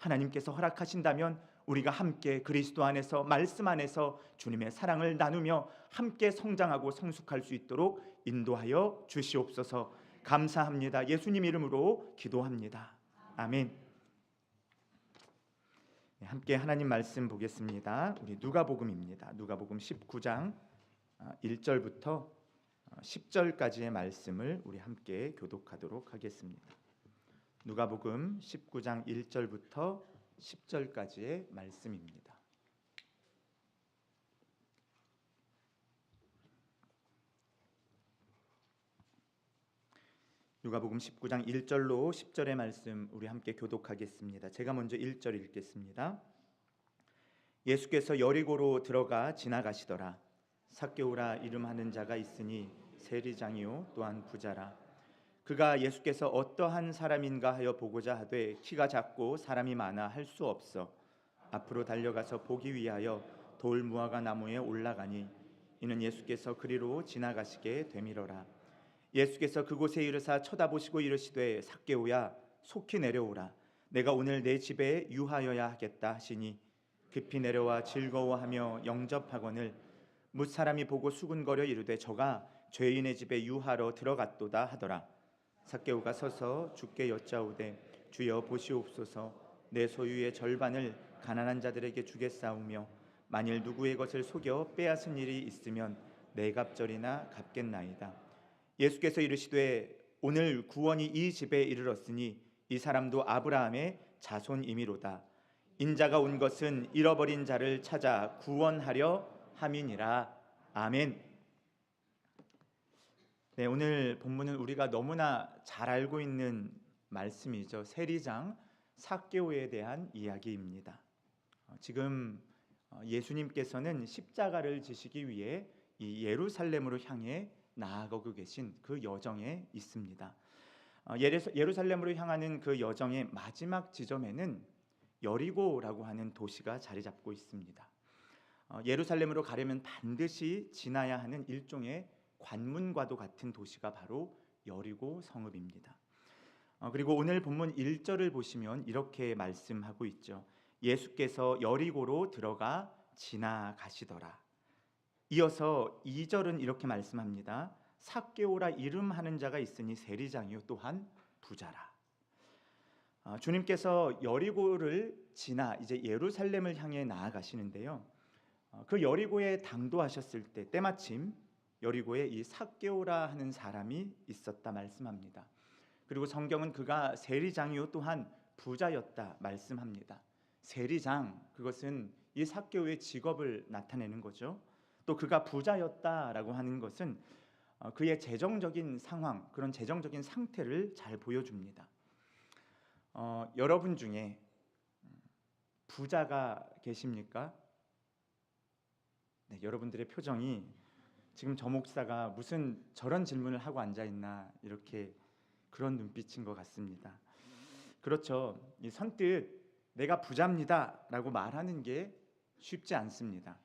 하나님께서 허락하신다면 우리가 함께 그리스도 안에서, 말씀 안에서 주님의 사랑을 나누며 함께 성장하고 성숙할 수 있도록 인도하여 주시옵소서. 감사합니다. 예수님 이름으로 기도합니다. 아멘. 함께 하나님 말씀 보겠습니다. 우리 누가복음입니다. 누가복음 19장 1절부터 10절까지의 말씀을 우리 함께 교독하도록 하겠습니다. 누가복음 19장 1절부터 10절까지의 말씀입니다. 누가복음 19장 1절로 10절의 말씀 우리 함께 교독하겠습니다. 제가 먼저 1절 읽겠습니다. 예수께서 여리고로 들어가 지나가시더라. 삭개오라 이름하는 자가 있으니 세리장이요 또한 부자라. 그가 예수께서 어떠한 사람인가 하여 보고자 하되 키가 작고 사람이 많아 할 수 없어 앞으로 달려가서 보기 위하여 돌 무화과 나무에 올라가니 이는 예수께서 그리로 지나가시게 되밀어라. 예수께서 그곳에 이르사 쳐다보시고 이르시되 삭개오야 속히 내려오라. 내가 오늘 내 집에 유하여야 하겠다 하시니 급히 내려와 즐거워하며 영접하거늘 뭇 사람이 보고 수군거려 이르되 저가 죄인의 집에 유하러 들어갔도다 하더라. 삭개오가 서서 주께 여짜오되 주여 보시옵소서. 내 소유의 절반을 가난한 자들에게 주겠사오며 만일 누구의 것을 속여 빼앗은 일이 있으면 네 갑절이나 갚겠나이다. 예수께서 이르시되 오늘 구원이 이 집에 이르렀으니 이 사람도 아브라함의 자손이미로다. 인자가 온 것은 잃어버린 자를 찾아 구원하려 함이니라. 아멘. 네, 오늘 본문은 우리가 너무나 잘 알고 있는 말씀이죠. 세리장 삭개오에 대한 이야기입니다. 지금 예수님께서는 십자가를 지시기 위해 이 예루살렘으로 향해 나아가고 계신 그 여정에 있습니다. 예루살렘으로 향하는 그 여정의 마지막 지점에는 여리고라고 하는 도시가 자리 잡고 있습니다. 예루살렘으로 가려면 반드시 지나야 하는 일종의 관문과도 같은 도시가 바로 여리고 성읍입니다. 그리고 오늘 본문 1절을 보시면 이렇게 말씀하고 있죠. 예수께서 여리고로 들어가 지나가시더라. 이어서 2절은 이렇게 말씀합니다. 삭개오라 이름하는 자가 있으니 세리장이요 또한 부자라. 주님께서 여리고를 지나 이제 예루살렘을 향해 나아가시는데요. 그 여리고에 당도하셨을 때 때마침 여리고에 이 삭개오라 하는 사람이 있었다 말씀합니다. 그리고 성경은 그가 세리장이요 또한 부자였다 말씀합니다. 세리장, 그것은 이 삭개오의 직업을 나타내는 거죠. 또 그가 부자였다라고 하는 것은 그의 재정적인 상황, 그런 재정적인 상태를 잘 보여줍니다. 여러분 중에 부자가 계십니까? 네, 여러분들의 표정이 지금 저 목사가 무슨 저런 질문을 하고 앉아있나 이렇게 그런 눈빛인 것 같습니다. 그렇죠. 이 선뜻 내가 부자입니다 라고 말하는 게 쉽지 않습니다.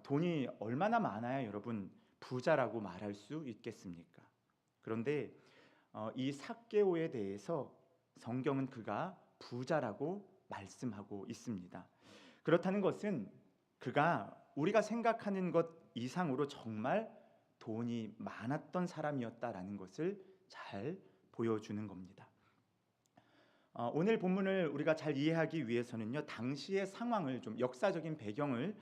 돈이 얼마나 많아야 여러분 부자라고 말할 수 있겠습니까? 그런데 이 삭개오에 대해서 성경은 그가 부자라고 말씀하고 있습니다. 그렇다는 것은 그가 우리가 생각하는 것 이상으로 정말 돈이 많았던 사람이었다라는 것을 잘 보여주는 겁니다. 오늘 본문을 우리가 잘 이해하기 위해서는요, 당시의 상황을 좀 역사적인 배경을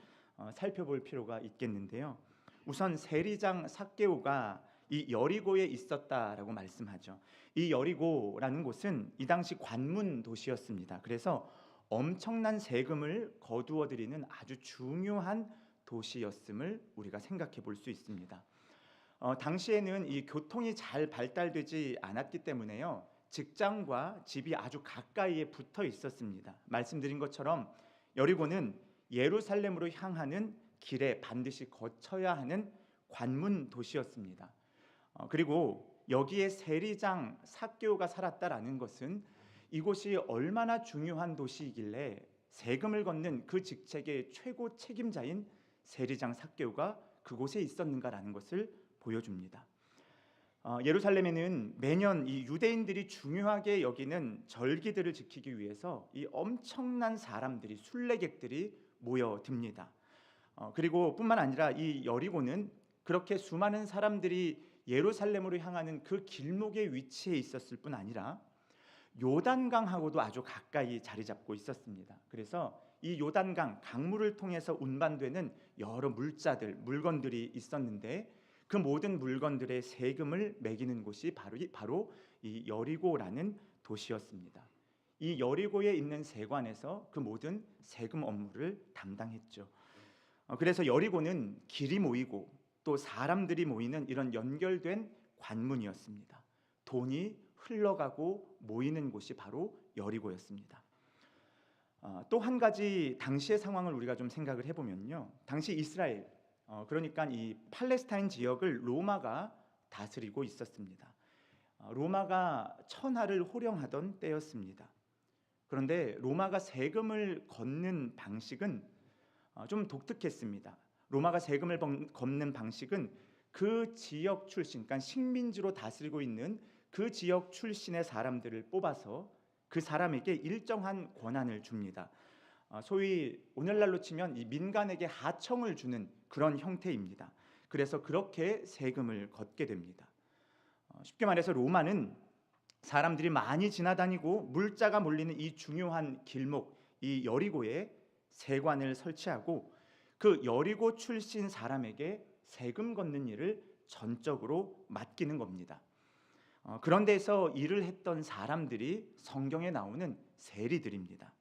살펴볼 필요가 있겠는데요. 우선 세리장 삭개오가 이 여리고에 있었다라고 말씀하죠. 이 여리고라는 곳은 이 당시 관문 도시였습니다. 그래서 엄청난 세금을 거두어 들이는 아주 중요한 도시였음을 우리가 생각해 볼 수 있습니다. 당시에는 이 교통이 잘 발달되지 않았기 때문에요, 직장과 집이 아주 가까이에 붙어 있었습니다. 말씀드린 것처럼 여리고는 예루살렘으로 향하는 길에 반드시 거쳐야 하는 관문 도시였습니다. 그리고 여기에 세리장 삭개오가 살았다라는 것은 이곳이 얼마나 중요한 도시이길래 세금을 걷는 그 직책의 최고 책임자인 세리장 삭개오가 그곳에 있었는가라는 것을 보여줍니다. 예루살렘에는 매년 이 유대인들이 중요하게 여기는 절기들을 지키기 위해서 이 엄청난 사람들이 순례객들이 모여듭니다. 그리고 뿐만 아니라 이 여리고는 그렇게 수많은 사람들이 예루살렘으로 향하는 그 길목의 위치에 있었을 뿐 아니라 요단강하고도 아주 가까이 자리 잡고 있었습니다. 그래서 이 요단강 강물을 통해서 운반되는 여러 물건들이 있었는데 그 모든 물건들의 세금을 매기는 곳이 바로 이 여리고라는 도시였습니다. 이 여리고에 있는 세관에서 그 모든 세금 업무를 담당했죠. 그래서 여리고는 길이 모이고 또 사람들이 모이는 이런 연결된 관문이었습니다. 돈이 흘러가고 모이는 곳이 바로 여리고였습니다. 또 한 가지 당시의 상황을 우리가 좀 생각을 해보면요, 당시 이스라엘, 그러니까 이 팔레스타인 지역을 로마가 다스리고 있었습니다. 로마가 천하를 호령하던 때였습니다. 그런데 로마가 세금을 걷는 방식은 좀 독특했습니다. 로마가 세금을 걷는 방식은 그 지역 출신, 그러니까 식민지로 다스리고 있는 그 지역 출신의 사람들을 뽑아서 그 사람에게 일정한 권한을 줍니다. 소위 오늘날로 치면 이 민간에게 하청을 주는 그런 형태입니다. 그래서 그렇게 세금을 걷게 됩니다. 쉽게 말해서 로마는 사람들이 많이 지나다니고 물자가 몰리는 이 중요한 길목, 이 여리고에 세관을 설치하고 그 여리고 출신 사람에게 세금 걷는 일을 전적으로 맡기는 겁니다. 그런 데서 일을 했던 사람들이 성경에 나오는 세리들입니다.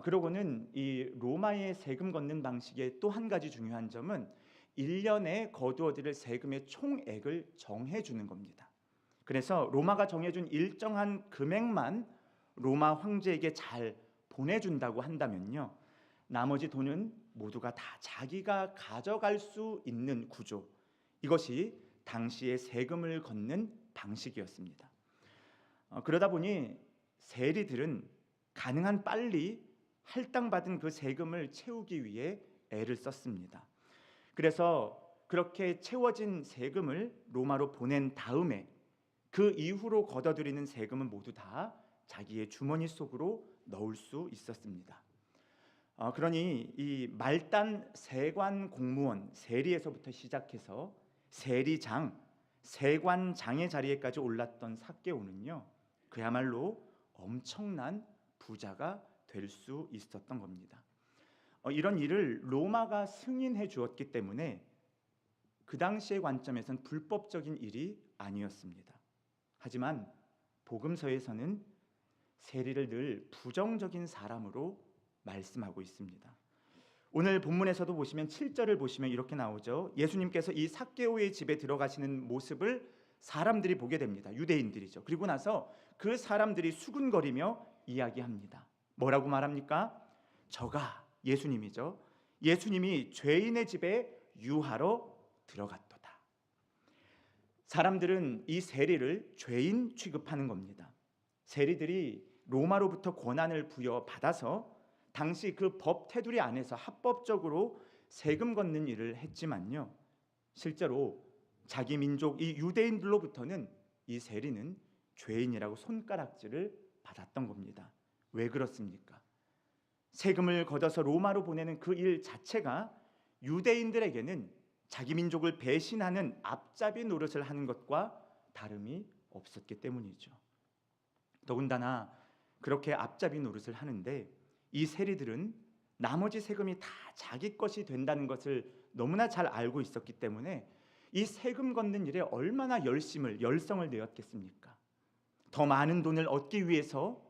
그러고는 이 로마의 세금 걷는 방식의 또 한 가지 중요한 점은 1년에 거두어들일 세금의 총액을 정해주는 겁니다. 그래서 로마가 정해준 일정한 금액만 로마 황제에게 잘 보내준다고 한다면요, 나머지 돈은 모두가 다 자기가 가져갈 수 있는 구조, 이것이 당시의 세금을 걷는 방식이었습니다. 그러다 보니 세리들은 가능한 빨리 할당받은 그 세금을 채우기 위해 애를 썼습니다. 그래서 그렇게 채워진 세금을 로마로 보낸 다음에 그 이후로 걷어들이는 세금은 모두 다 자기의 주머니 속으로 넣을 수 있었습니다. 그러니 이 말단 세관 공무원 세리에서부터 시작해서 세리장, 세관장의 자리에까지 올랐던 삭개오는요, 그야말로 엄청난 부자가 될 수 있었던 겁니다. 이런 일을 로마가 승인해 주었기 때문에 그 당시의 관점에선 불법적인 일이 아니었습니다. 하지만 복음서에서는 세리를 늘 부정적인 사람으로 말씀하고 있습니다. 오늘 본문에서도 보시면 7절을 보시면 이렇게 나오죠. 예수님께서 이 삭개오의 집에 들어가시는 모습을 사람들이 보게 됩니다. 유대인들이죠. 그리고 나서 그 사람들이 수군거리며 이야기합니다. 뭐라고 말합니까? 저가, 예수님이죠, 예수님이 죄인의 집에 유하러 들어갔도다. 사람들은 이 세리를 죄인 취급하는 겁니다. 세리들이 로마로부터 권한을 부여받아서 당시 그 법 테두리 안에서 합법적으로 세금 걷는 일을 했지만요, 실제로 자기 민족 이 유대인들로부터는 이 세리는 죄인이라고 손가락질을 받았던 겁니다. 왜 그렇습니까? 세금을 걷어서 로마로 보내는 그 일 자체가 유대인들에게는 자기 민족을 배신하는 앞잡이 노릇을 하는 것과 다름이 없었기 때문이죠. 더군다나 그렇게 앞잡이 노릇을 하는데 이 세리들은 나머지 세금이 다 자기 것이 된다는 것을 너무나 잘 알고 있었기 때문에 이 세금 걷는 일에 얼마나 열성을 내었겠습니까? 더 많은 돈을 얻기 위해서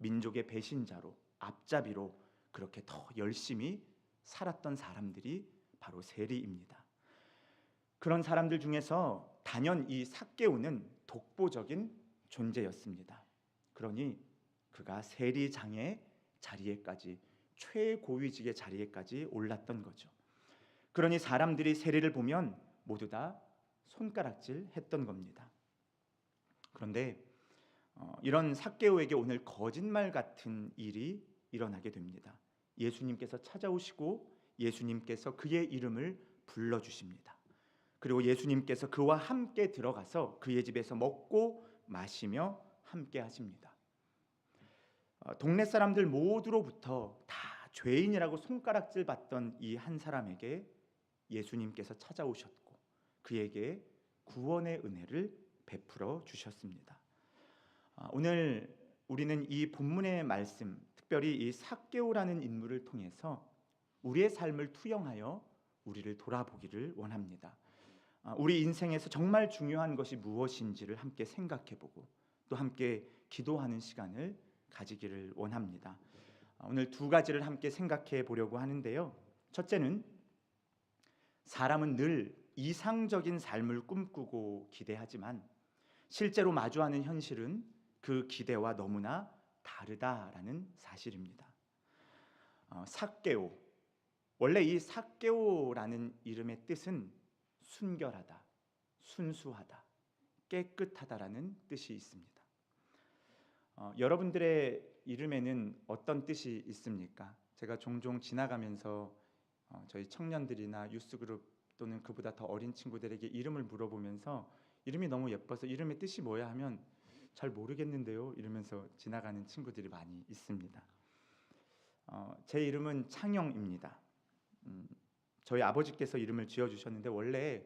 민족의 배신자로, 앞잡이로 그렇게 더 열심히 살았던 사람들이 바로 세리입니다. 그런 사람들 중에서 단연 이 삭개오는 독보적인 존재였습니다. 그러니 그가 세리장의 자리에까지, 최고위직의 자리에까지 올랐던 거죠. 그러니 사람들이 세리를 보면 모두 다 손가락질 했던 겁니다. 그런데 이런 삭개오에게 오늘 거짓말 같은 일이 일어나게 됩니다. 예수님께서 찾아오시고 예수님께서 그의 이름을 불러주십니다. 그리고 예수님께서 그와 함께 들어가서 그의 집에서 먹고 마시며 함께 하십니다. 동네 사람들 모두로부터 다 죄인이라고 손가락질 받던 이 한 사람에게 예수님께서 찾아오셨고 그에게 구원의 은혜를 베풀어 주셨습니다. 오늘 우리는 이 본문의 말씀, 특별히 이 삭개오라는 인물을 통해서 우리의 삶을 투영하여 우리를 돌아보기를 원합니다. 우리 인생에서 정말 중요한 것이 무엇인지를 함께 생각해보고 또 함께 기도하는 시간을 가지기를 원합니다. 오늘 두 가지를 함께 생각해 보려고 하는데요. 첫째는 사람은 늘 이상적인 삶을 꿈꾸고 기대하지만 실제로 마주하는 현실은 그 기대와 너무나 다르다라는 사실입니다. 삭개오, 원래 이 삭개오라는 이름의 뜻은 순결하다, 순수하다, 깨끗하다라는 뜻이 있습니다. 여러분들의 이름에는 어떤 뜻이 있습니까? 제가 종종 지나가면서 저희 청년들이나 유스그룹 또는 그보다 더 어린 친구들에게 이름을 물어보면서 이름이 너무 예뻐서 이름의 뜻이 뭐야 하면 잘 모르겠는데요 이러면서 지나가는 친구들이 많이 있습니다. 제 이름은 창영입니다. 저희 아버지께서 이름을 지어주셨는데 원래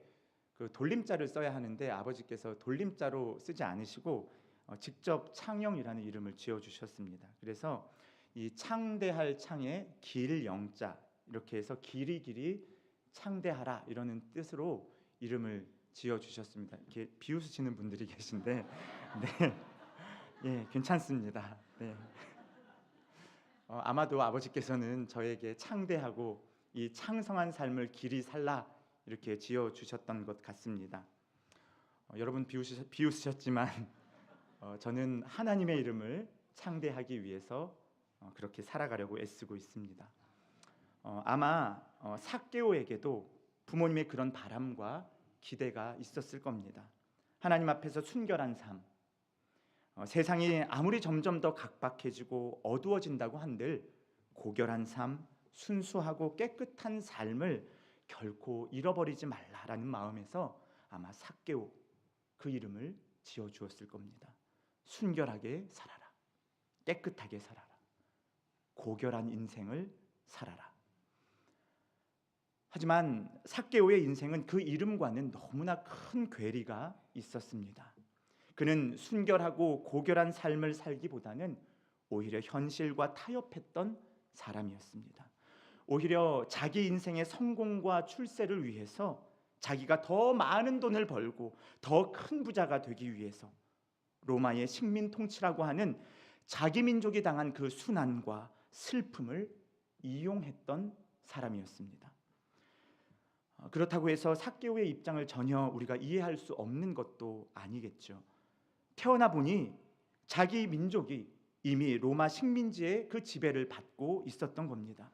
그 돌림자를 써야 하는데 아버지께서 돌림자로 쓰지 않으시고 직접 창영이라는 이름을 지어주셨습니다. 그래서 이 창대할 창에 길 영자 이렇게 해서 길이 창대하라 이러는 뜻으로 이름을 지어주셨습니다. 이렇게 비웃으시는 분들이 계신데 네, 예, 괜찮습니다. 네. 아마도 아버지께서는 저에게 창대하고 이 창성한 삶을 길이 살라 이렇게 지어주셨던 것 같습니다. 여러분 비웃으셨지만 저는 하나님의 이름을 창대하기 위해서 그렇게 살아가려고 애쓰고 있습니다. 아마 삭개오에게도 부모님의 그런 바람과 기대가 있었을 겁니다. 하나님 앞에서 순결한 삶, 세상이 아무리 점점 더 각박해지고 어두워진다고 한들 고결한 삶, 순수하고 깨끗한 삶을 결코 잃어버리지 말라라는 마음에서 아마 삭개오 그 이름을 지어주었을 겁니다. 순결하게 살아라, 깨끗하게 살아라, 고결한 인생을 살아라. 하지만 삭개오의 인생은 그 이름과는 너무나 큰 괴리가 있었습니다. 그는 순결하고 고결한 삶을 살기보다는 오히려 현실과 타협했던 사람이었습니다. 오히려 자기 인생의 성공과 출세를 위해서 자기가 더 많은 돈을 벌고 더 큰 부자가 되기 위해서 로마의 식민 통치라고 하는 자기 민족이 당한 그 순환과 슬픔을 이용했던 사람이었습니다. 그렇다고 해서 삭개오의 입장을 전혀 우리가 이해할 수 없는 것도 아니겠죠. 태어나 보니 자기 민족이 이미 로마 식민지의 그 지배를 받고 있었던 겁니다.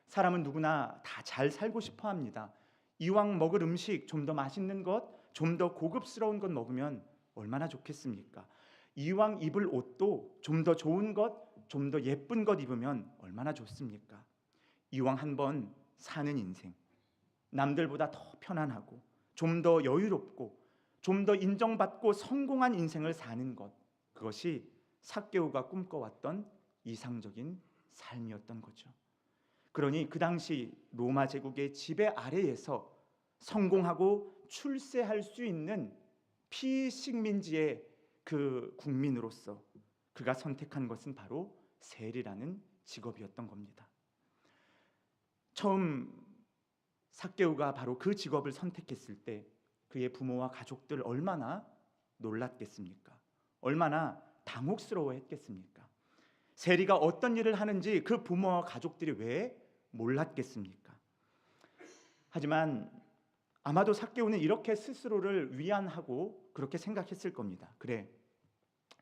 사람은 누구나 다 잘 살고 싶어 합니다. 이왕 먹을 음식 좀 더 맛있는 것, 좀 더 고급스러운 것 먹으면 얼마나 좋겠습니까? 이왕 입을 옷도 좀 더 좋은 것, 좀 더 예쁜 것 입으면 얼마나 좋습니까? 이왕 한번 사는 인생, 남들보다 더 편안하고 좀 더 여유롭고 좀 더 인정받고 성공한 인생을 사는 것, 그것이 삭개오가 꿈꿔왔던 이상적인 삶이었던 거죠. 그러니 그 당시 로마 제국의 지배 아래에서 성공하고 출세할 수 있는 피식민지의 그 국민으로서 그가 선택한 것은 바로 세리라는 직업이었던 겁니다. 처음 삭개오가 바로 그 직업을 선택했을 때 그의 부모와 가족들 얼마나 놀랐겠습니까? 얼마나 당혹스러워했겠습니까? 세리가 어떤 일을 하는지 그 부모와 가족들이 왜 몰랐겠습니까? 하지만 아마도 삭개오는 이렇게 스스로를 위안하고 그렇게 생각했을 겁니다. 그래,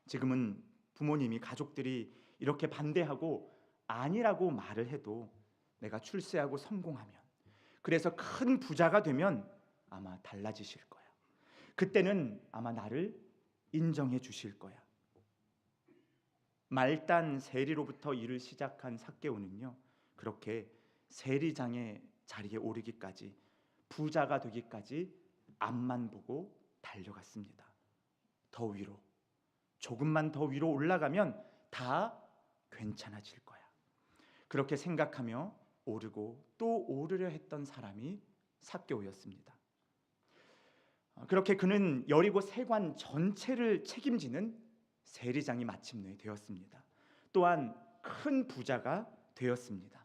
지금은 부모님이 가족들이 이렇게 반대하고 아니라고 말을 해도 내가 출세하고 성공하면, 그래서 큰 부자가 되면 아마 달라지실 거야. 그때는 아마 나를 인정해 주실 거야. 말단 세리로부터 일을 시작한 삭개오는요, 그렇게 세리장의 자리에 오르기까지, 부자가 되기까지 앞만 보고 달려갔습니다. 더 위로, 조금만 더 위로 올라가면 다 괜찮아질 거야. 그렇게 생각하며 오르고 또 오르려 했던 사람이 삭개오였습니다. 그렇게 그는 여리고 세관 전체를 책임지는 세리장이 마침내 되었습니다. 또한 큰 부자가 되었습니다.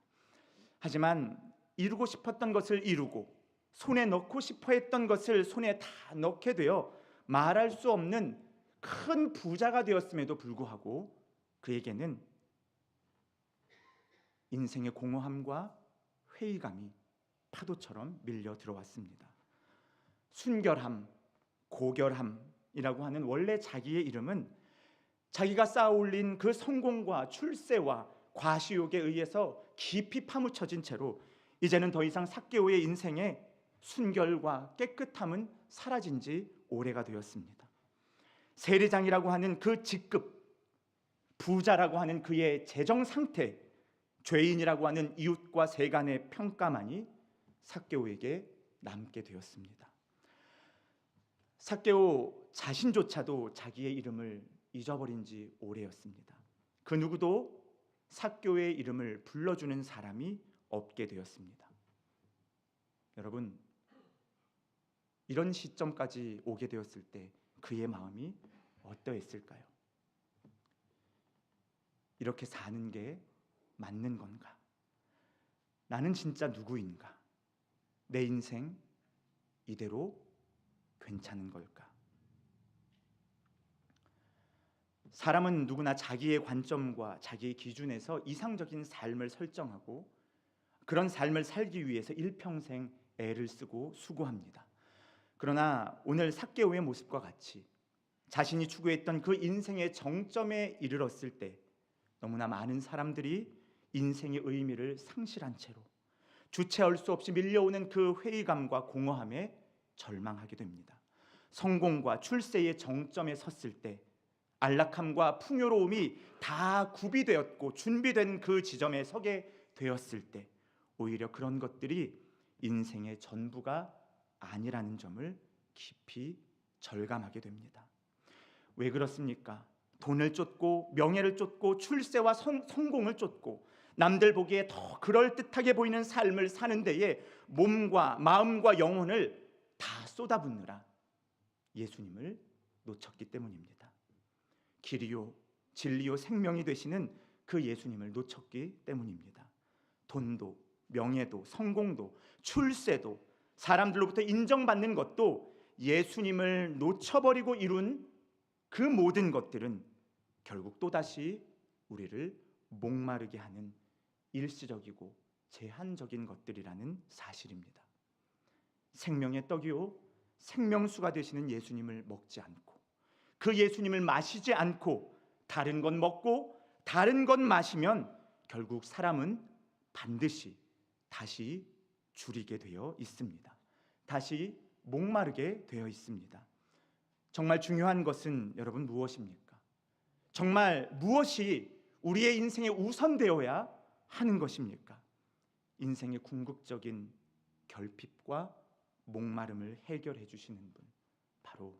하지만 이루고 싶었던 것을 이루고 손에 넣고 싶어 했던 것을 손에 다 넣게 되어 말할 수 없는 큰 부자가 되었음에도 불구하고 그에게는 인생의 공허함과 회의감이 파도처럼 밀려 들어왔습니다. 순결함, 고결함이라고 하는 원래 자기의 이름은 자기가 쌓아올린 그 성공과 출세와 과시욕에 의해서 깊이 파묻혀진 채로 이제는 더 이상 삭개오의 인생에 순결과 깨끗함은 사라진 지 오래가 되었습니다. 세리장이라고 하는 그 직급, 부자라고 하는 그의 재정 상태, 죄인이라고 하는 이웃과 세간의 평가만이 삭개오에게 남게 되었습니다. 삭개오 자신조차도 자기의 이름을 잊어버린 지 오래였습니다. 그 누구도 삭개오의 이름을 불러주는 사람이 없게 되었습니다. 여러분, 이런 시점까지 오게 되었을 때 그의 마음이 어떠했을까요? 이렇게 사는 게 맞는 건가? 나는 진짜 누구인가? 내 인생 이대로 괜찮은 걸까? 사람은 누구나 자기의 관점과 자기의 기준에서 이상적인 삶을 설정하고 그런 삶을 살기 위해서 일평생 애를 쓰고 수고합니다. 그러나 오늘 삭개오의 모습과 같이 자신이 추구했던 그 인생의 정점에 이르렀을 때 너무나 많은 사람들이 인생의 의미를 상실한 채로 주체할 수 없이 밀려오는 그 회의감과 공허함에 절망하게 됩니다. 성공과 출세의 정점에 섰을 때 안락함과 풍요로움이 다 구비되었고 준비된 그 지점에 서게 되었을 때 오히려 그런 것들이 인생의 전부가 아니라는 점을 깊이 절감하게 됩니다. 왜 그렇습니까? 돈을 쫓고 명예를 쫓고 출세와 성공을 쫓고 남들 보기에 더 그럴듯하게 보이는 삶을 사는 데에 몸과 마음과 영혼을 다 쏟아붓느라 예수님을 놓쳤기 때문입니다. 길이요 진리요 생명이 되시는 그 예수님을 놓쳤기 때문입니다. 돈도 명예도 성공도 출세도 사람들로부터 인정받는 것도 예수님을 놓쳐버리고 이룬 그 모든 것들은 결국 또다시 우리를 목마르게 하는 일시적이고 제한적인 것들이라는 사실입니다. 생명의 떡이요 생명수가 되시는 예수님을 먹지 않고 그 예수님을 마시지 않고 다른 것 먹고 다른 것 마시면 결국 사람은 반드시 다시 줄이게 되어 있습니다. 다시 목마르게 되어 있습니다. 정말 중요한 것은 여러분 무엇입니까? 정말 무엇이 우리의 인생에 우선되어야 하는 것입니까? 인생의 궁극적인 결핍과 목마름을 해결해 주시는 분, 바로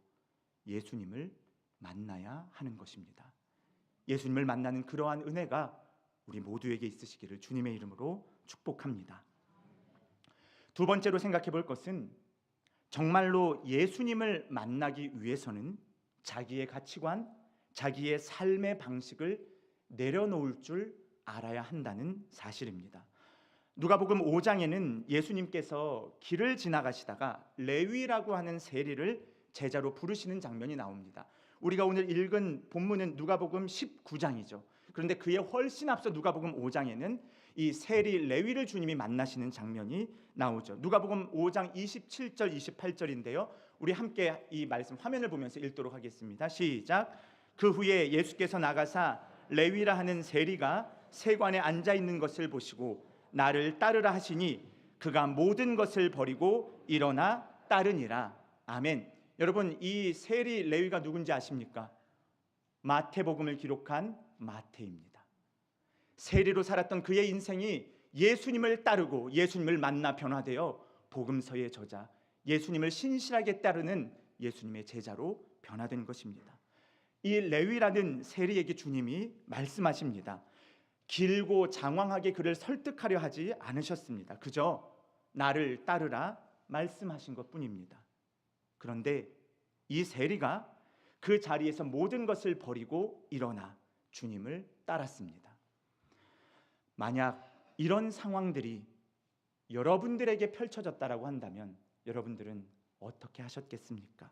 예수님을 만나야 하는 것입니다. 예수님을 만나는 그러한 은혜가 우리 모두에게 있으시기를 주님의 이름으로 축복합니다. 두 번째로 생각해 볼 것은 정말로 예수님을 만나기 위해서는 자기의 가치관, 자기의 삶의 방식을 내려놓을 줄 알아야 한다는 사실입니다. 누가복음 5장에는 예수님께서 길을 지나가시다가 레위라고 하는 세리를 제자로 부르시는 장면이 나옵니다. 우리가 오늘 읽은 본문은 누가복음 19장이죠. 그런데 그에 훨씬 앞서 누가복음 5장에는 이 세리 레위를 주님이 만나시는 장면이 나오죠. 누가복음 5장 27절 28절인데요. 우리 함께 이 말씀 화면을 보면서 읽도록 하겠습니다. 시작. 그 후에 예수께서 나가사 레위라 하는 세리가 세관에 앉아 있는 것을 보시고 나를 따르라 하시니 그가 모든 것을 버리고 일어나 따르니라. 아멘. 여러분, 이 세리 레위가 누군지 아십니까? 마태복음을 기록한 마태입니다. 세리로 살았던 그의 인생이 예수님을 따르고 예수님을 만나 변화되어 복음서의 저자 예수님을 신실하게 따르는 예수님의 제자로 변화된 것입니다. 이 레위라는 세리에게 주님이 말씀하십니다. 길고 장황하게 그를 설득하려 하지 않으셨습니다. 그저 나를 따르라 말씀하신 것뿐입니다. 그런데 이 세리가 그 자리에서 모든 것을 버리고 일어나 주님을 따랐습니다. 만약 이런 상황들이 여러분들에게 펼쳐졌다라고 한다면 여러분들은 어떻게 하셨겠습니까?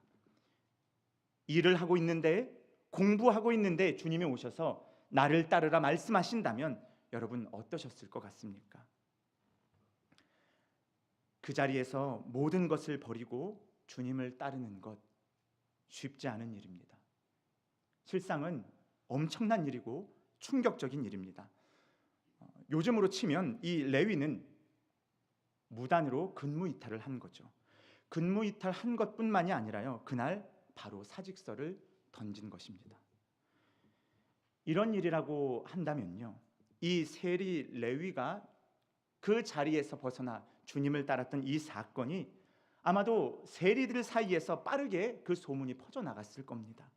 일을 하고 있는데, 공부하고 있는데 주님이 오셔서 나를 따르라 말씀하신다면 여러분 어떠셨을 것 같습니까? 그 자리에서 모든 것을 버리고 주님을 따르는 것 쉽지 않은 일입니다. 실상은 엄청난 일이고 충격적인 일입니다. 요즘으로 치면 이 레위는 무단으로 근무 이탈을 한 거죠. 근무 이탈한 것뿐만이 아니라요, 그날 바로 사직서를 던진 것입니다. 이런 일이라고 한다면요, 이 세리 레위가 그 자리에서 벗어나 주님을 따랐던 이 사건이 아마도 세리들 사이에서 빠르게 그 소문이 퍼져나갔을 겁니다.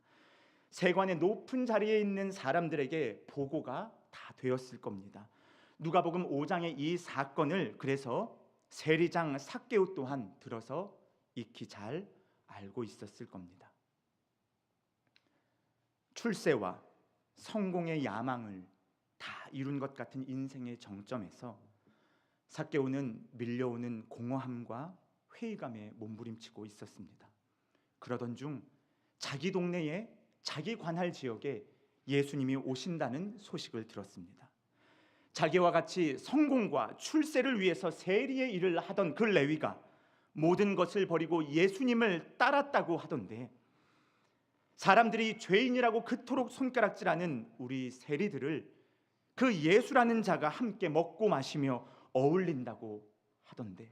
세관의 높은 자리에 있는 사람들에게 보고가 다 되었을 겁니다. 누가복음 5장의 이 사건을 그래서 세리장 삭개오 또한 들어서 익히 잘 알고 있었을 겁니다. 출세와 성공의 야망을 다 이룬 것 같은 인생의 정점에서 삭개오는 밀려오는 공허함과 회의감에 몸부림치고 있었습니다. 그러던 중 자기 동네에, 자기 관할 지역에 예수님이 오신다는 소식을 들었습니다. 자기와 같이 성공과 출세를 위해서 세리의 일을 하던 그 레위가 모든 것을 버리고 예수님을 따랐다고 하던데, 사람들이 죄인이라고 그토록 손가락질하는 우리 세리들을 그 예수라는 자가 함께 먹고 마시며 어울린다고 하던데,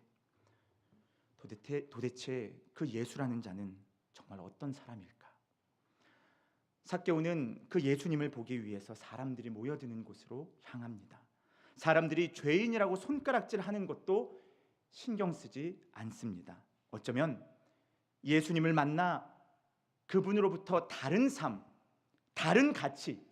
도대체 그 예수라는 자는 정말 어떤 사람일까? 삭개오는 그 예수님을 보기 위해서 사람들이 모여드는 곳으로 향합니다. 사람들이 죄인이라고 손가락질하는 것도 신경 쓰지 않습니다. 어쩌면 예수님을 만나 그분으로부터 다른 삶, 다른 가치,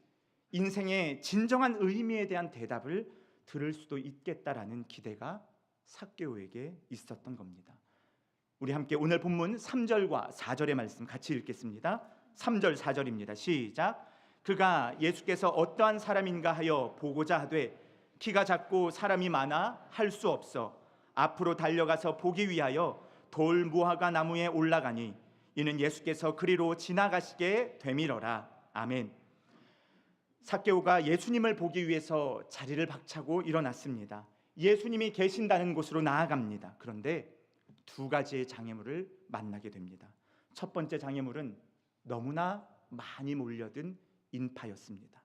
인생의 진정한 의미에 대한 대답을 들을 수도 있겠다라는 기대가 삭개오에게 있었던 겁니다. 우리 함께 오늘 본문 3절과 4절의 말씀 같이 읽겠습니다. 3절 4절입니다. 시작. 그가 예수께서 어떠한 사람인가 하여 보고자 하되 키가 작고 사람이 많아 할 수 없어 앞으로 달려가서 보기 위하여 돌 무화과 나무에 올라가니 이는 예수께서 그리로 지나가시게 되밀어라. 아멘. 삭개오가 예수님을 보기 위해서 자리를 박차고 일어났습니다. 예수님이 계신다는 곳으로 나아갑니다. 그런데 두 가지의 장애물을 만나게 됩니다. 첫 번째 장애물은 너무나 많이 몰려든 인파였습니다.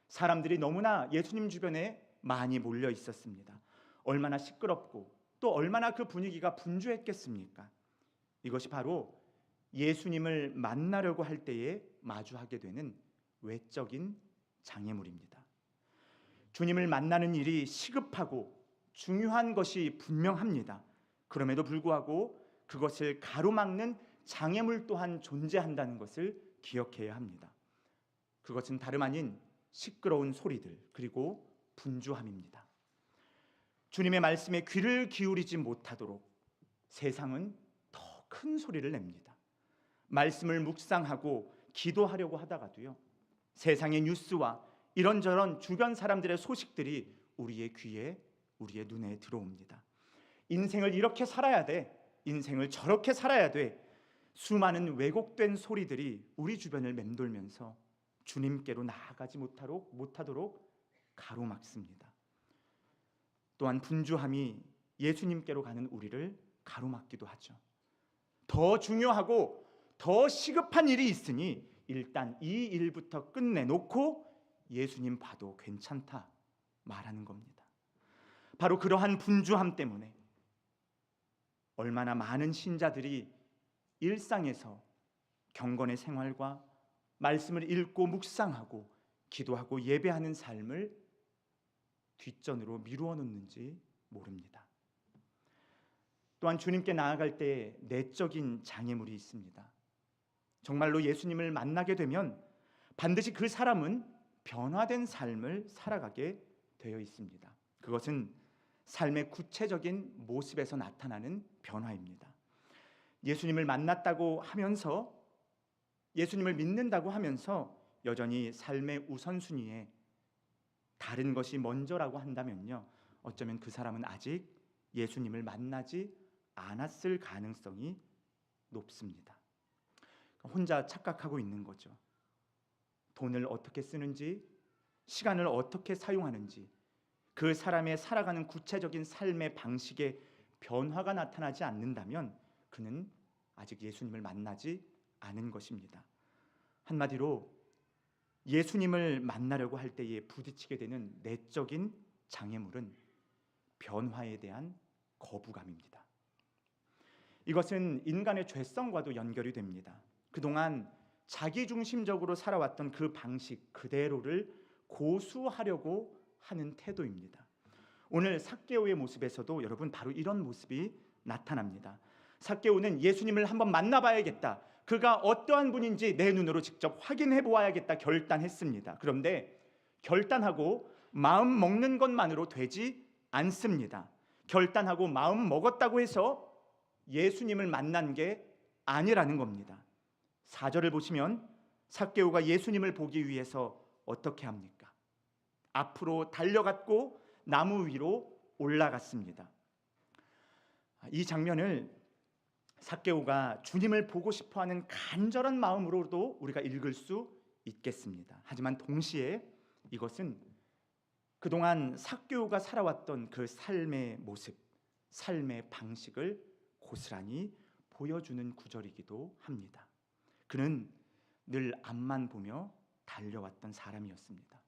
사람들이 너무나 예수님 주변에 많이 몰려 있었습니다. 얼마나 시끄럽고 또 얼마나 그 분위기가 분주했겠습니까? 이것이 바로 예수님을 만나려고 할 때에 마주하게 되는 외적인 장애물입니다. 주님을 만나는 일이 시급하고 중요한 것이 분명합니다. 그럼에도 불구하고 그것을 가로막는 장애물 또한 존재한다는 것을 기억해야 합니다. 그것은 다름 아닌 시끄러운 소리들 그리고 분주함입니다. 주님의 말씀에 귀를 기울이지 못하도록 세상은 더 큰 소리를 냅니다. 말씀을 묵상하고 기도하려고 하다가도요, 세상의 뉴스와 이런저런 주변 사람들의 소식들이 우리의 귀에, 우리의 눈에 들어옵니다. 인생을 이렇게 살아야 돼, 인생을 저렇게 살아야 돼, 수많은 왜곡된 소리들이 우리 주변을 맴돌면서 주님께로 나아가지 못하도록 가로막습니다. 또한 분주함이 예수님께로 가는 우리를 가로막기도 하죠. 더 중요하고 더 시급한 일이 있으니 일단 이 일부터 끝내놓고 예수님 봐도 괜찮다 말하는 겁니다. 바로 그러한 분주함 때문에 얼마나 많은 신자들이 일상에서 경건의 생활과 말씀을 읽고 묵상하고 기도하고 예배하는 삶을 뒷전으로 미루어 놓는지 모릅니다. 또한 주님께 나아갈 때 내적인 장애물이 있습니다. 정말로 예수님을 만나게 되면 반드시 그 사람은 변화된 삶을 살아가게 되어 있습니다. 그것은 삶의 구체적인 모습에서 나타나는 변화입니다. 예수님을 만났다고 하면서, 예수님을 믿는다고 하면서 여전히 삶의 우선순위에 다른 것이 먼저라고 한다면요, 어쩌면 그 사람은 아직 예수님을 만나지 않았을 가능성이 높습니다. 혼자 착각하고 있는 거죠. 돈을 어떻게 쓰는지, 시간을 어떻게 사용하는지, 그 사람의 살아가는 구체적인 삶의 방식에 변화가 나타나지 않는다면 그는 아직 예수님을 만나지 않은 것입니다. 한마디로 예수님을 만나려고 할 때에 부딪히게 되는 내적인 장애물은 변화에 대한 거부감입니다. 이것은 인간의 죄성과도 연결이 됩니다. 그동안 자기중심적으로 살아왔던 그 방식 그대로를 고수하려고 하는 태도입니다. 오늘 삭개오의 모습에서도 여러분 바로 이런 모습이 나타납니다. 삭개오는 예수님을 한번 만나봐야겠다, 그가 어떠한 분인지 내 눈으로 직접 확인해 보아야겠다 결단했습니다. 그런데 결단하고 마음 먹는 것만으로 되지 않습니다. 결단하고 마음 먹었다고 해서 예수님을 만난 게 아니라는 겁니다. 4절을 보시면 삭개오가 예수님을 보기 위해서 어떻게 합니까? 앞으로 달려갔고 나무 위로 올라갔습니다. 이 장면을 삭개오가 주님을 보고 싶어하는 간절한 마음으로도 우리가 읽을 수 있겠습니다. 하지만 동시에 이것은 그동안 삭개오가 살아왔던 그 삶의 모습, 삶의 방식을 고스란히 보여주는 구절이기도 합니다. 그는 늘 앞만 보며 달려왔던 사람이었습니다.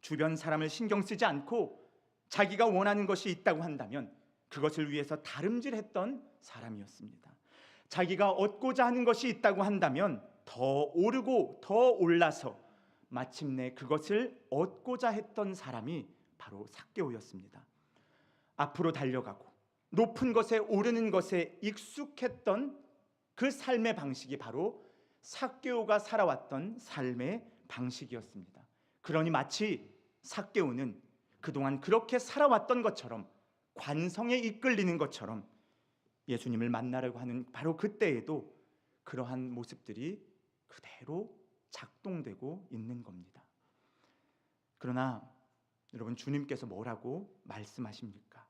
주변 사람을 신경 쓰지 않고 자기가 원하는 것이 있다고 한다면 그것을 위해서 다름질했던 사람이었습니다. 자기가 얻고자 하는 것이 있다고 한다면 더 오르고 더 올라서 마침내 그것을 얻고자 했던 사람이 바로 삭개오였습니다. 앞으로 달려가고 높은 것에 오르는 것에 익숙했던 그 삶의 방식이 바로 삭개오가 살아왔던 삶의 방식이었습니다. 그러니 마치 삭개오는 그동안 그렇게 살아왔던 것처럼, 관성에 이끌리는 것처럼 예수님을 만나려고 하는 바로 그때에도 그러한 모습들이 그대로 작동되고 있는 겁니다. 그러나 여러분, 주님께서 뭐라고 말씀하십니까?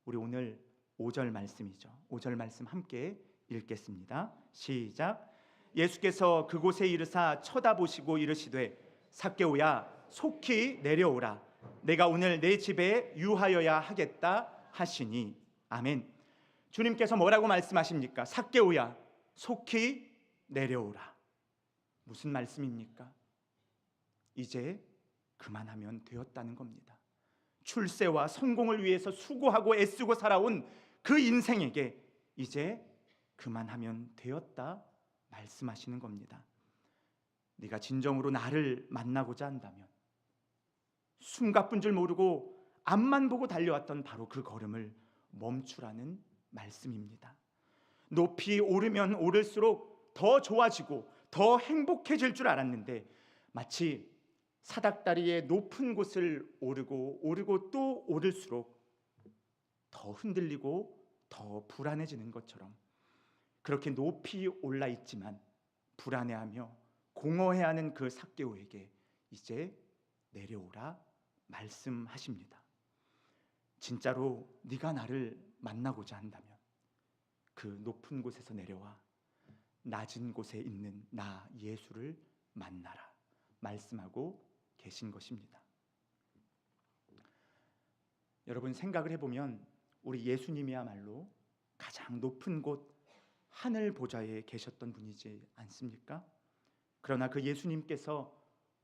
우리 오늘 5절 말씀이죠. 5절 말씀 함께 읽겠습니다. 시작. 예수께서 그곳에 이르사 쳐다보시고 이르시되 삭개오야 속히 내려오라, 내가 오늘 내 집에 유하여야 하겠다 하시니. 아멘. 주님께서 뭐라고 말씀하십니까? 삭개오야 속히 내려오라. 무슨 말씀입니까? 이제 그만하면 되었다는 겁니다. 출세와 성공을 위해서 수고하고 애쓰고 살아온 그 인생에게 이제 그만하면 되었다 말씀하시는 겁니다. 네가 진정으로 나를 만나고자 한다면 숨가쁜 줄 모르고 앞만 보고 달려왔던 바로 그 걸음을 멈추라는 말씀입니다. 높이 오르면 오를수록 더 좋아지고 더 행복해질 줄 알았는데 마치 사닥다리의 높은 곳을 오르고 또 오를수록 더 흔들리고 더 불안해지는 것처럼 그렇게 높이 올라 있지만 불안해하며 공허해하는 그 삭개오에게 이제 내려오라 말씀하십니다. 진짜로 네가 나를 만나고자 한다면 그 높은 곳에서 내려와 낮은 곳에 있는 나 예수를 만나라 말씀하고 계신 것입니다. 여러분, 생각을 해보면 우리 예수님이야말로 가장 높은 곳 하늘 보좌에 계셨던 분이지 않습니까? 그러나 그 예수님께서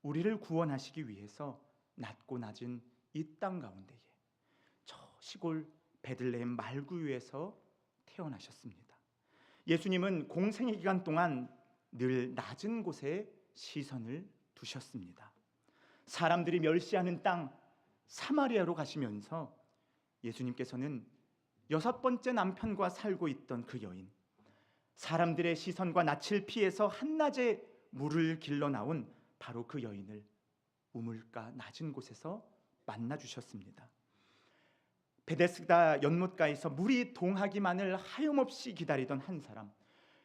우리를 구원하시기 위해서 낮고 낮은 이 땅 가운데에 저 시골 베들레헴 말구유에서 태어나셨습니다. 예수님은 공생의 기간 동안 늘 낮은 곳에 시선을 두셨습니다. 사람들이 멸시하는 땅 사마리아로 가시면서 예수님께서는 6번째 남편과 살고 있던 그 여인, 사람들의 시선과 낯을 피해서 한낮에 물을 길러 나온 바로 그 여인을 우물가 낮은 곳에서 만나 주셨습니다. 베데스다 연못가에서 물이 동하기만을 하염없이 기다리던 한 사람,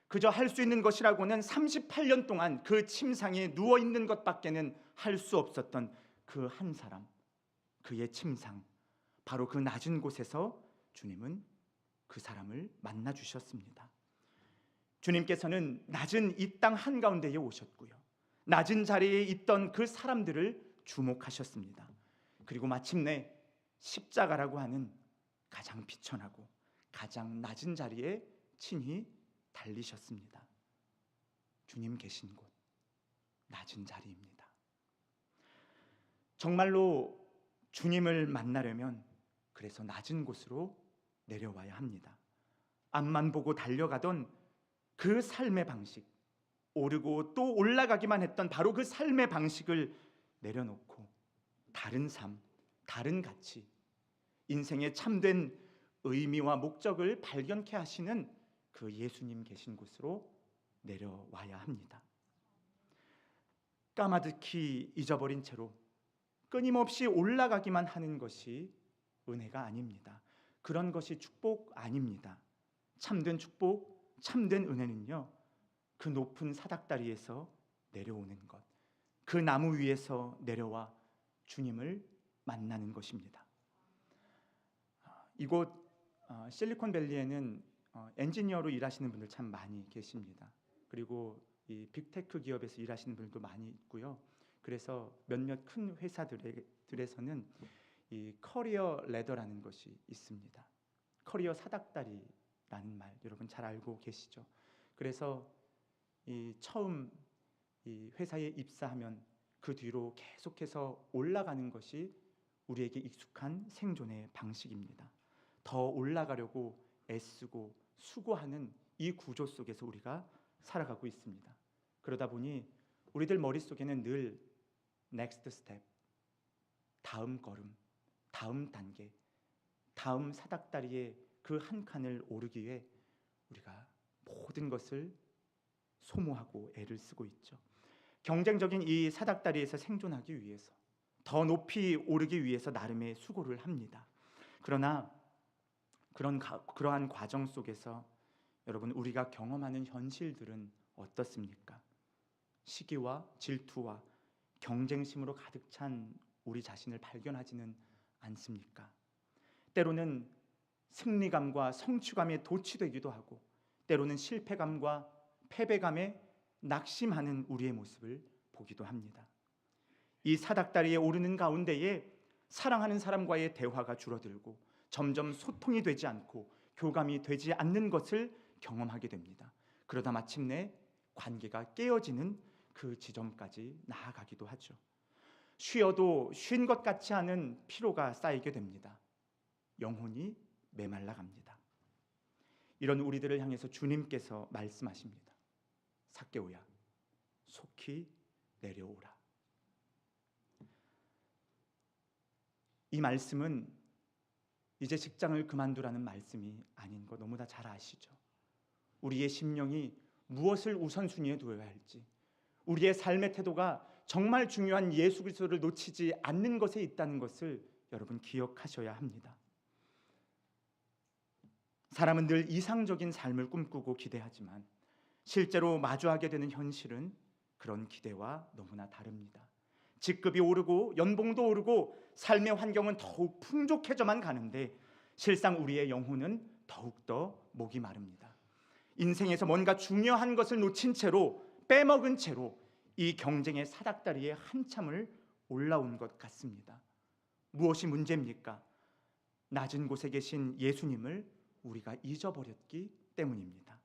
그저 할 수 있는 것이라고는 38년 동안 그 침상에 누워 있는 것밖에는 할 수 없었던 그 한 사람, 그의 침상, 바로 그 낮은 곳에서 주님은 그 사람을 만나 주셨습니다. 주님께서는 낮은 이 땅 한가운데에 오셨고요, 낮은 자리에 있던 그 사람들을 주목하셨습니다. 그리고 마침내 십자가라고 하는 가장 비천하고 가장 낮은 자리에 친히 달리셨습니다. 주님 계신 곳, 낮은 자리입니다. 정말로 주님을 만나려면 그래서 낮은 곳으로 내려와야 합니다. 앞만 보고 달려가던 그 삶의 방식, 오르고 또 올라가기만 했던 바로 그 삶의 방식을 내려놓고 다른 삶, 다른 가치, 인생의 참된 의미와 목적을 발견케 하시는 그 예수님 계신 곳으로 내려와야 합니다. 까마득히 잊어버린 채로 끊임없이 올라가기만 하는 것이 은혜가 아닙니다. 그런 것이 축복 아닙니다. 참된 축복, 참된 은혜는요, 그 높은 사닥다리에서 내려오는 것, 그 나무 위에서 내려와 주님을 만나는 것입니다. 이곳 실리콘밸리에는 엔지니어로 일하시는 분들 참 많이 계십니다. 그리고 이 빅테크 기업에서 일하시는 분들도 많이 있고요. 그래서 몇몇 큰 회사들에서는 이 커리어 레더라는 것이 있습니다. 커리어 사닥다리라는 말 여러분 잘 알고 계시죠? 그래서 이 처음 이 회사에 입사하면 그 뒤로 계속해서 올라가는 것이 우리에게 익숙한 생존의 방식입니다. 더 올라가려고 애쓰고 수고하는 이 구조 속에서 우리가 살아가고 있습니다. 그러다 보니 우리들 머릿속에는 늘 next step, 다음 걸음, 다음 단계, 다음 사닥다리의 그 한 칸을 오르기 위해 우리가 모든 것을 소모하고 애를 쓰고 있죠. 경쟁적인 이 사닥다리에서 생존하기 위해서, 더 높이 오르기 위해서 나름의 수고를 합니다. 그러나 그러한 과정 속에서 여러분, 우리가 경험하는 현실들은 어떻습니까? 시기와 질투와 경쟁심으로 가득 찬 우리 자신을 발견하지는 않습니까? 때로는 승리감과 성취감에 도취되기도 하고, 때로는 실패감과 패배감에 낙심하는 우리의 모습을 보기도 합니다. 이 사닥다리에 오르는 가운데에 사랑하는 사람과의 대화가 줄어들고 점점 소통이 되지 않고 교감이 되지 않는 것을 경험하게 됩니다. 그러다 마침내 관계가 깨어지는 그 지점까지 나아가기도 하죠. 쉬어도 쉰 것 같지 않은 피로가 쌓이게 됩니다. 영혼이 메말라 갑니다. 이런 우리들을 향해서 주님께서 말씀하십니다. 삭개오야, 속히 내려오라. 이 말씀은 이제 직장을 그만두라는 말씀이 아닌 거 너무나 잘 아시죠? 우리의 심령이 무엇을 우선순위에 두어야 할지, 우리의 삶의 태도가 정말 중요한 예수 그리스도를 놓치지 않는 것에 있다는 것을 여러분 기억하셔야 합니다. 사람은 늘 이상적인 삶을 꿈꾸고 기대하지만 실제로 마주하게 되는 현실은 그런 기대와 너무나 다릅니다. 직급이 오르고 연봉도 오르고 삶의 환경은 더욱 풍족해져만 가는데 실상 우리의 영혼은 더욱더 목이 마릅니다. 인생에서 뭔가 중요한 것을 놓친 채로, 빼먹은 채로 이 경쟁의 사닥다리에 한참을 올라온 것 같습니다. 무엇이 문제입니까? 낮은 곳에 계신 예수님을 우리가 잊어버렸기 때문입니다.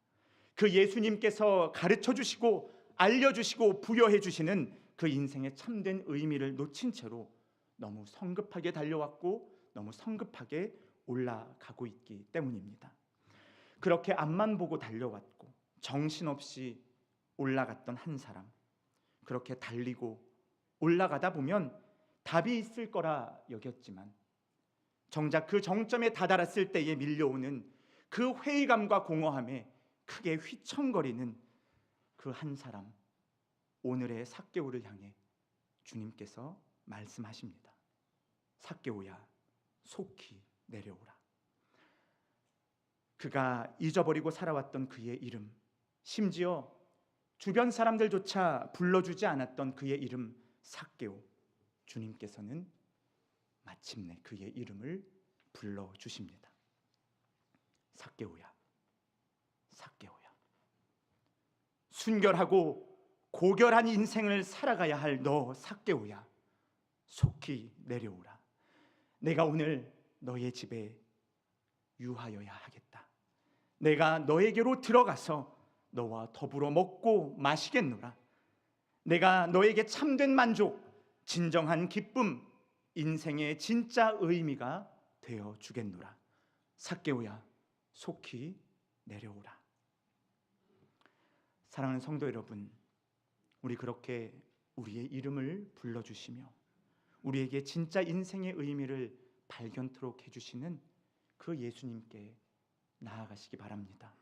그 예수님께서 가르쳐 주시고 알려주시고 부여해 주시는 그 인생의 참된 의미를 놓친 채로 너무 성급하게 달려왔고 너무 성급하게 올라가고 있기 때문입니다. 그렇게 앞만 보고 달려왔고 정신없이 올라갔던 한 사람, 그렇게 달리고 올라가다 보면 답이 있을 거라 여겼지만 정작 그 정점에 다다랐을 때에 밀려오는 그 회의감과 공허함에 크게 휘청거리는 그 한 사람, 오늘의 삭개오를 향해 주님께서 말씀하십니다. 삭개오야, 속히 내려오라. 그가 잊어버리고 살아왔던 그의 이름, 심지어 주변 사람들조차 불러주지 않았던 그의 이름 삭개오, 주님께서는 마침내 그의 이름을 불러주십니다. 삭개오야, 삭개오야. 순결하고 고결한 인생을 살아가야 할 너 삭개오야, 속히 내려오라. 내가 오늘 너의 집에 유하여야 하겠다. 내가 너에게로 들어가서 너와 더불어 먹고 마시겠노라. 내가 너에게 참된 만족, 진정한 기쁨, 인생의 진짜 의미가 되어 주겠노라. 삭개오야, 속히 내려오라. 사랑하는 성도 여러분, 우리 그렇게 우리의 이름을 불러주시며 우리에게 진짜 인생의 의미를 발견토록 해주시는 그 예수님께 나아가시기 바랍니다.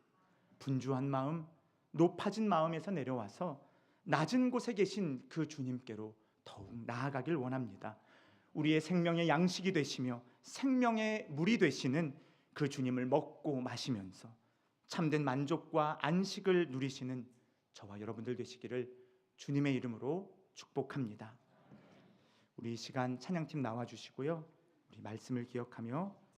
분주한 마음, 높아진 마음에서 내려와서 낮은 곳에 계신 그 주님께로 더욱 나아가길 원합니다. 우리의 생명의 양식이 되시며 생명의 물이 되시는 그 주님을 먹고 마시면서 참된 만족과 안식을 누리시는 저와 여러분들 되시기를 주님의 이름으로 축복합니다. 우리 이 시간 찬양팀 나와주시고요, 우리 말씀을 기억하며